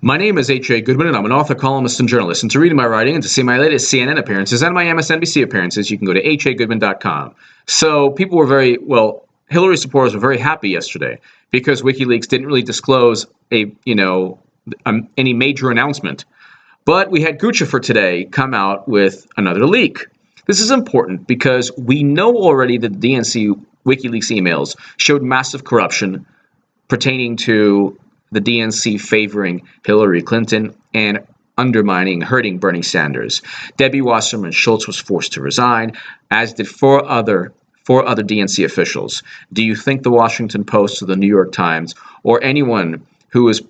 My name is H.A. Goodman, and I'm an author, columnist, and journalist. And to read my writing and to see my latest CNN appearances and my MSNBC appearances, you can go to hagoodman.com. So people were Hillary supporters were very happy yesterday because WikiLeaks didn't really disclose any major announcement. But we had Guccifer today come out with another leak. This is important because we know already that the DNC WikiLeaks emails showed massive corruption pertaining to the DNC favoring Hillary Clinton and hurting Bernie Sanders. Debbie Wasserman Schultz was forced to resign, as did four other DNC officials. Do you think the Washington Post or the New York Times or anyone who is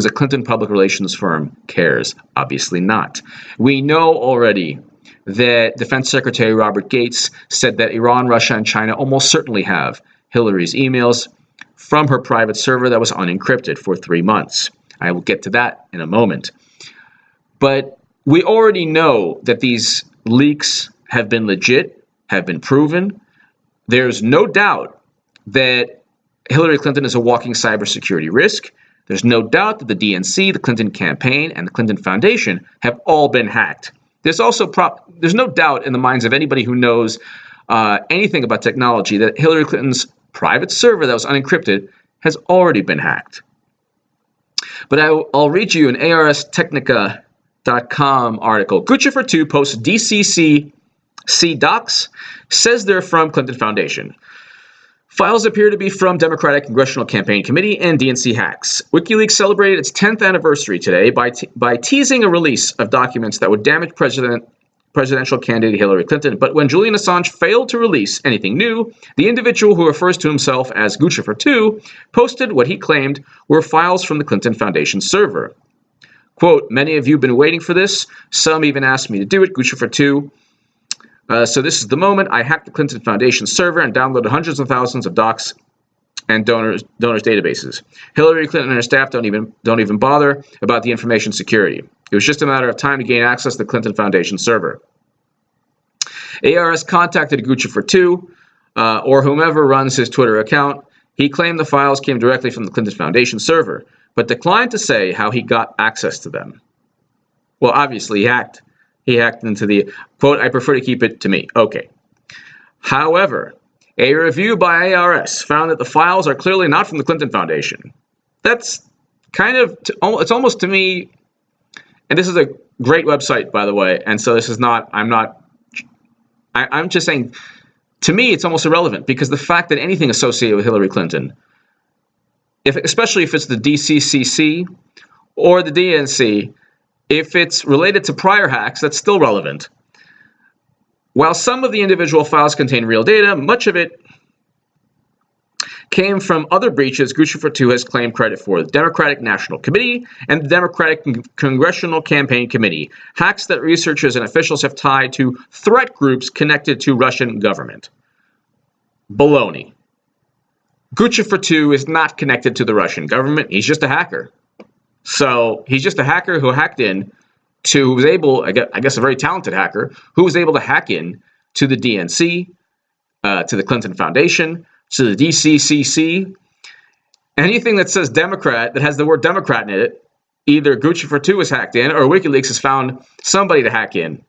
a Clinton public relations firm cares? Obviously not. We know already that Defense Secretary Robert Gates said that Iran, Russia, and China almost certainly have Hillary's emails from her private server that was unencrypted for 3 months. I will get to that in a moment. But we already know that these leaks have been legit, have been proven. There's no doubt that Hillary Clinton is a walking cybersecurity risk. There's no doubt that the DNC, the Clinton campaign, and the Clinton Foundation have all been hacked. There's no doubt in the minds of anybody who knows anything about technology that Hillary Clinton's private server that was unencrypted has already been hacked. But I'll read you an ARStechnica.com article. Guccifer 2 posts DCCC docs, says they're from Clinton Foundation. Files appear to be from Democratic Congressional Campaign Committee and DNC hacks. WikiLeaks celebrated its 10th anniversary today by teasing a release of documents that would damage presidential candidate Hillary Clinton. But when Julian Assange failed to release anything new, the individual who refers to himself as Guccifer 2 posted what he claimed were files from the Clinton Foundation server. Quote, "Many of you have been waiting for this. Some even asked me to do it, Guccifer 2. So this is the moment. I hacked the Clinton Foundation server and downloaded hundreds of thousands of docs and donors databases. Hillary Clinton and her staff don't even bother about the information security. It was just a matter of time to gain access to the Clinton Foundation server." ARS contacted Guccifer 2 or whomever runs his Twitter account. He claimed the files came directly from the Clinton Foundation server, but declined to say how he got access to them. Well, obviously he hacked into the, quote, "I prefer to keep it to me." Okay. However, a review by ARS found that the files are clearly not from the Clinton Foundation. That's kind of, it's almost to me, and this is a great website, by the way, and so this is not, I'm just saying, to me, it's almost irrelevant, because the fact that anything associated with Hillary Clinton, especially if it's the DCCC or the DNC, if it's related to prior hacks, that's still relevant. While some of the individual files contain real data, much of it came from other breaches Guccifer 2 has claimed credit for: the Democratic National Committee and the Democratic Congressional Campaign Committee, hacks that researchers and officials have tied to threat groups connected to Russian government. Baloney. Guccifer 2 is not connected to the Russian government. He's just a hacker. So he's just a hacker who hacked in to, who was able, I guess a very talented hacker, who was able to hack in to the DNC, to the Clinton Foundation, to the DCCC. Anything that says Democrat, that has the word Democrat in it, either Guccifer 2 was hacked in or WikiLeaks has found somebody to hack in.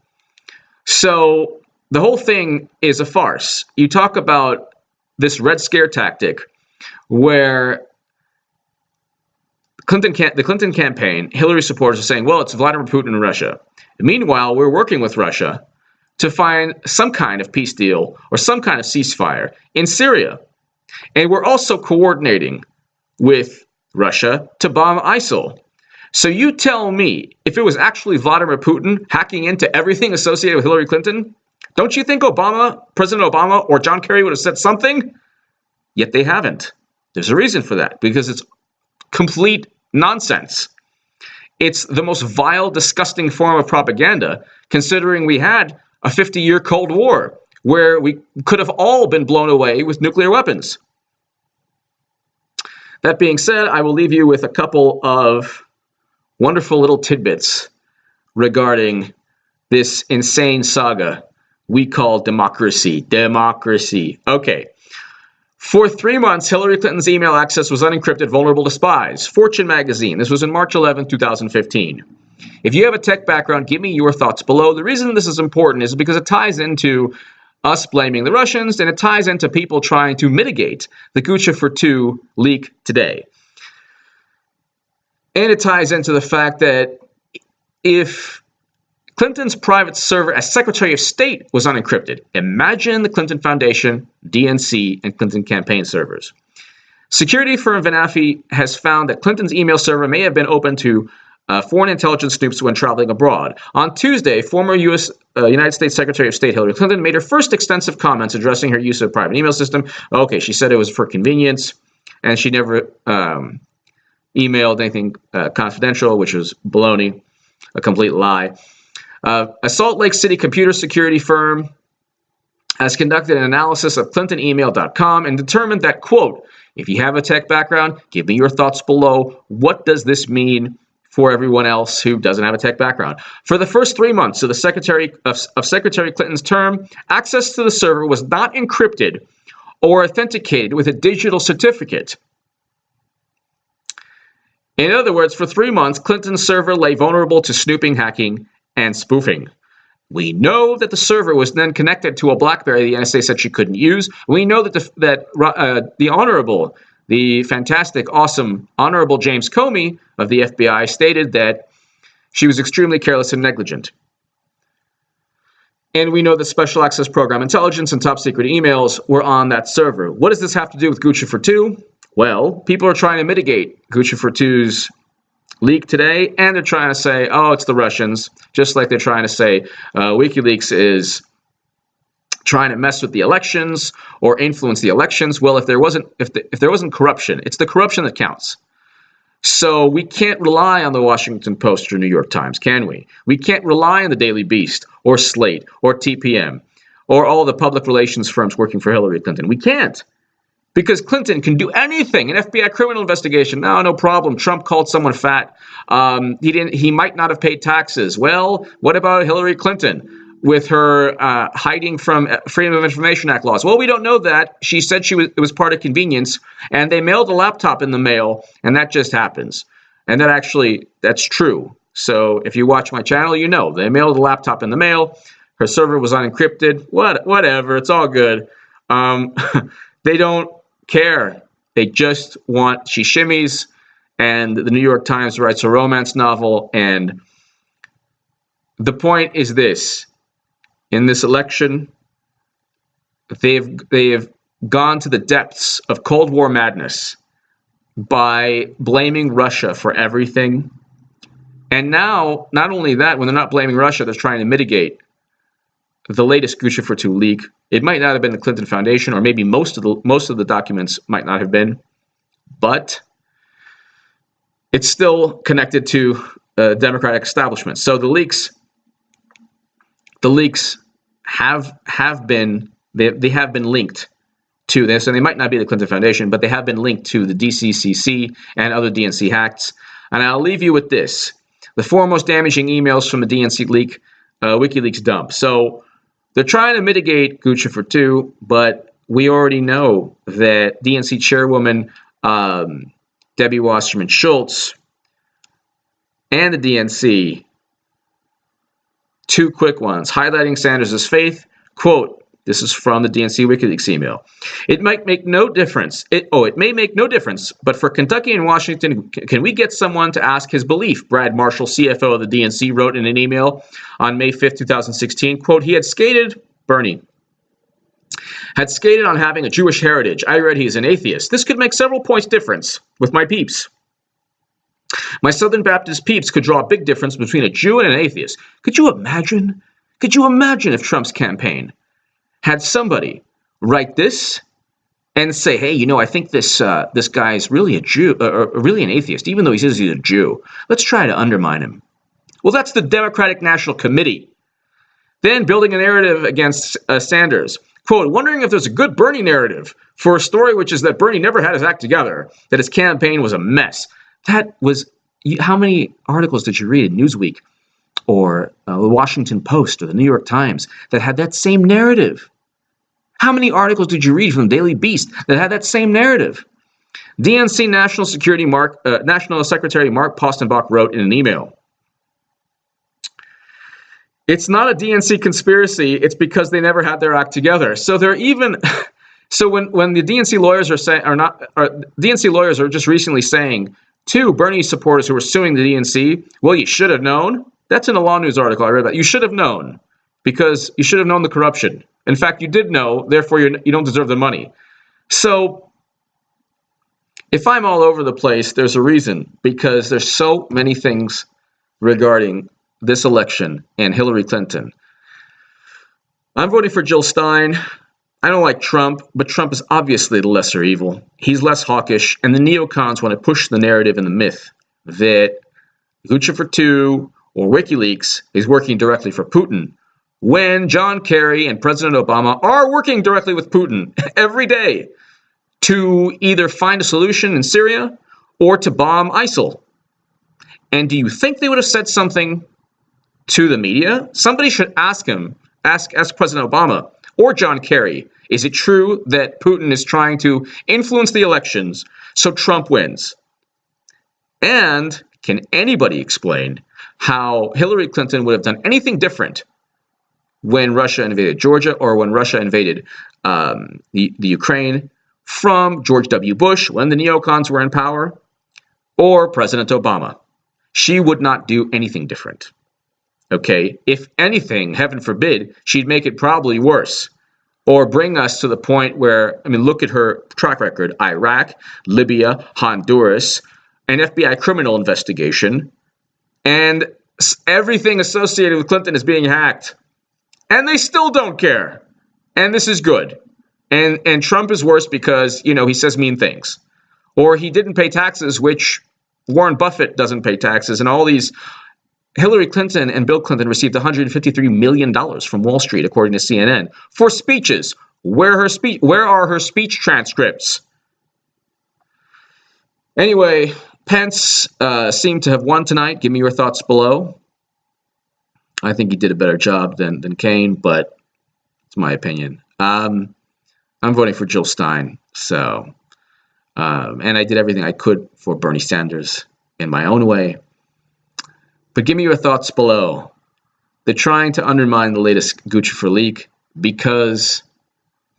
So the whole thing is a farce. You talk about this Red Scare tactic where the Clinton campaign, Hillary supporters are saying, well, it's Vladimir Putin in Russia. Meanwhile, we're working with Russia to find some kind of peace deal or some kind of ceasefire in Syria. And we're also coordinating with Russia to bomb ISIL. So you tell me, if it was actually Vladimir Putin hacking into everything associated with Hillary Clinton, don't you think President Obama or John Kerry would have said something? Yet they haven't. There's a reason for that, because it's complete nonsense. It's the most vile, disgusting form of propaganda, considering we had a 50-year Cold War where we could have all been blown away with nuclear weapons. That being said, I will leave you with a couple of wonderful little tidbits regarding this insane saga we call democracy. Okay. For 3 months, Hillary Clinton's email access was unencrypted, vulnerable to spies. Fortune magazine. This was in March 11, 2015. If you have a tech background, give me your thoughts below. The reason this is important is because it ties into us blaming the Russians, and it ties into people trying to mitigate the Guccifer 2 leak today. And it ties into the fact that if Clinton's private server as Secretary of State was unencrypted, imagine the Clinton Foundation, DNC, and Clinton campaign servers. Security firm Vanafi has found that Clinton's email server may have been open to foreign intelligence snoops when traveling abroad. On Tuesday, former United States Secretary of State Hillary Clinton made her first extensive comments addressing her use of a private email system. Okay, she said it was for convenience, and she never emailed anything confidential, which was baloney, a complete lie. A Salt Lake City computer security firm has conducted an analysis of ClintonEmail.com and determined that, quote, if you have a tech background, give me your thoughts below. What does this mean for everyone else who doesn't have a tech background? For the first 3 months of the Secretary Clinton's term, access to the server was not encrypted or authenticated with a digital certificate. In other words, for 3 months, Clinton's server lay vulnerable to snooping, hacking, and spoofing. We know that the server was then connected to a BlackBerry the NSA said she couldn't use. We know that the fantastic, awesome, honorable James Comey of the FBI stated that she was extremely careless and negligent. And we know that Special Access Program intelligence and top secret emails were on that server. What does this have to do with Guccifer 2? Well, people are trying to mitigate Guccifer 2's leak today, and they're trying to say, oh, it's the Russians, just like they're trying to say WikiLeaks is trying to mess with the elections or influence the elections. Well, if there wasn't corruption, it's the corruption that counts. So we can't rely on the Washington Post or New York Times, can we? We can't rely on the Daily Beast or Slate or TPM or all the public relations firms working for Hillary Clinton. We can't. Because Clinton can do anything. An FBI criminal investigation, no problem. Trump called someone fat. He might not have paid taxes. Well, what about Hillary Clinton with her hiding from Freedom of Information Act laws? Well, we don't know that. She said it was part of convenience, and they mailed a laptop in the mail, and that just happens. And that's true. So if you watch my channel, you know they mailed a laptop in the mail. Her server was unencrypted. Whatever. It's all good. They don't care. They just want, she shimmies, and the New York Times writes a romance novel. And the point is this: in this election, they have gone to the depths of Cold War madness by blaming Russia for everything. And now, not only that, when they're not blaming Russia, they're trying to mitigate the latest Guccifer 2 leak. It might not have been the Clinton Foundation, or maybe most of the documents might not have been, but it's still connected to the Democratic establishment. So the leaks have been linked to this, and they might not be the Clinton Foundation, but they have been linked to the DCCC and other DNC hacks. And I'll leave you with this: the four most damaging emails from the DNC leak, WikiLeaks dump. So they're trying to mitigate Guccifer 2, but we already know that DNC chairwoman Debbie Wasserman Schultz and the DNC, two quick ones, highlighting Sanders' faith. Quote, this is from the DNC WikiLeaks email. It might make no difference. It may make no difference, but for Kentucky and Washington, can we get someone to ask his belief? Brad Marshall, CFO of the DNC, wrote in an email on May 5th, 2016. Quote, Bernie had skated on having a Jewish heritage. I read he's an atheist. This could make several points difference with my peeps. My Southern Baptist peeps could draw a big difference between a Jew and an atheist. Could you imagine? Could you imagine if Trump's campaign had somebody write this and say, hey, I think this guy's really a Jew, or really an atheist, even though he says he's a Jew. Let's try to undermine him. Well, that's the Democratic National Committee. Then building a narrative against Sanders. Quote, wondering if there's a good Bernie narrative for a story which is that Bernie never had his act together, that his campaign was a mess. That was, how many articles did you read in Newsweek or the Washington Post or the New York Times that had that same narrative? How many articles did you read from Daily Beast that had that same narrative? DNC National Secretary Mark Postenbach wrote in an email, "It's not a DNC conspiracy. It's because they never had their act together." So they're even. So when the DNC lawyers DNC lawyers are just recently saying to Bernie supporters who are suing the DNC, "Well, you should have known." That's in a Law News article I read about. You should have known because you should have known the corruption. In fact, you did know. Therefore, you don't deserve the money. So if I'm all over the place, there's a reason, because there's so many things regarding this election and Hillary Clinton. I'm voting for Jill Stein. I don't like Trump, but Trump is obviously the lesser evil. He's less hawkish, and the neocons want to push the narrative and the myth that Guccifer 2 or WikiLeaks is working directly for Putin, when John Kerry and President Obama are working directly with Putin every day to either find a solution in Syria or to bomb ISIL. And do you think they would have said something to the media? Somebody should ask President Obama or John Kerry, is it true that Putin is trying to influence the elections so Trump wins? And can anybody explain how Hillary Clinton would have done anything different when Russia invaded Georgia or when Russia invaded the Ukraine from George W. Bush when the neocons were in power or President Obama? She would not do anything different. Okay, if anything, heaven forbid, she'd make it probably worse or bring us to the point where, I mean, look at her track record: Iraq, Libya, Honduras, an FBI criminal investigation, and everything associated with Clinton is being hacked. And they still don't care. And this is good. And Trump is worse because, he says mean things. Or he didn't pay taxes, which Warren Buffett doesn't pay taxes, and all these. Hillary Clinton and Bill Clinton received $153 million from Wall Street, according to CNN, for speeches. Where are her speech transcripts? Anyway, Pence seemed to have won tonight. Give me your thoughts below. I think he did a better job than Kane, but it's my opinion. I'm voting for Jill Stein. So, and I did everything I could for Bernie Sanders in my own way. But give me your thoughts below. They're trying to undermine the latest Guccifer leak because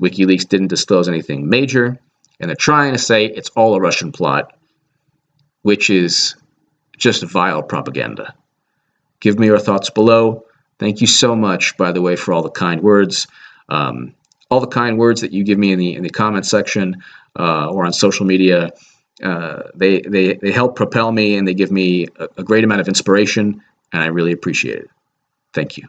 WikiLeaks didn't disclose anything major, and they're trying to say it's all a Russian plot, which is just vile propaganda. Give me your thoughts below. Thank you so much, by the way, for all the kind words. All the kind words that you give me in the comment section or on social media. They help propel me, and they give me a great amount of inspiration, and I really appreciate it. Thank you.